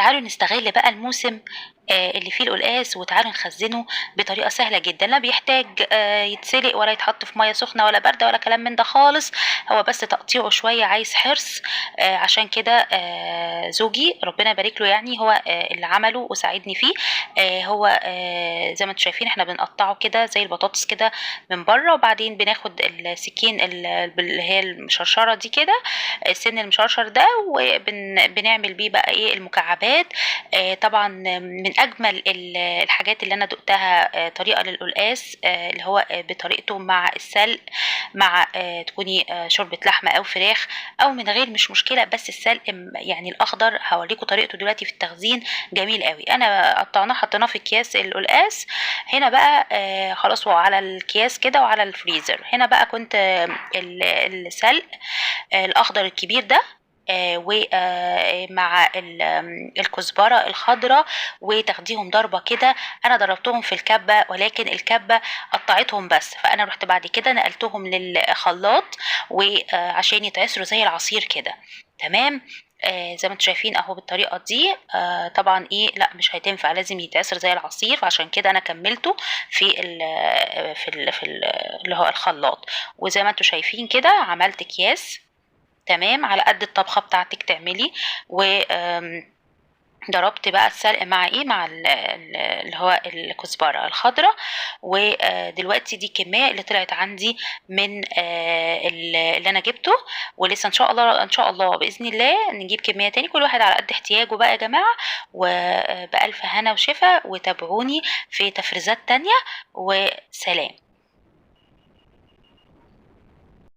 تعالوا نستغل بقى الموسم اللي فيه القلقاس، وتعالوا نخزنه بطريقة سهلة جدا. لا بيحتاج يتسلق ولا يتحط في مية سخنة ولا باردة ولا كلام من ده خالص، هو بس تقطيعه شوية عايز حرص. عشان كده زوجي ربنا يبارك له يعني هو اللي عمله وساعدني فيه. هو زي ما انتم شايفين احنا بنقطعه كده زي البطاطس كده من بره، وبعدين بناخد السكين اللي هي المشرشرة دي كده، السن المشرشر ده، وبنعمل بيه بقى ايه المكعبات. طبعا من اجمل الحاجات اللي انا دقتها طريقه للقلقاس اللي هو بطريقته مع السلق، مع تكوني شوربه لحمه او فراخ او من غير مش مشكله، بس السلق يعني الاخضر هوريكم طريقته دلوقتي في التخزين جميل قوي. انا قطعناه حطيناه في اكياس القلقاس. هنا بقى خلاص هو على الكياس كده وعلى الفريزر. هنا بقى كنت السلق الاخضر الكبير ده ومع الكزبرة الخضراء، وتاخديهم ضربة كده. انا ضربتهم في الكبة، ولكن الكبة قطعتهم بس، فانا رحت بعد كده نقلتهم للخلاط وعشان يتعصروا زي العصير كده. تمام. زي ما انتم شايفين اهو بالطريقه دي. طبعا ايه لا مش هتنفع، لازم يتعصر زي العصير، فعشان كده انا كملته في اللي هو الخلاط. وزي ما انتم شايفين كده عملت اكياس تمام على قد الطبخة بتاعتك تعملي. و ضربت بقى السلق مع ايه مع اللي هو الكزبرة الخضراء. ودلوقتي دي الكمية اللي طلعت عندي من اللي انا جبته. ولسه ان شاء الله ان شاء الله باذن الله نجيب كمية تاني، كل واحد على قد احتياجه بقى يا جماعة. وبألف هنا وشفا، وتابعوني في تفريزات تانية، وسلام.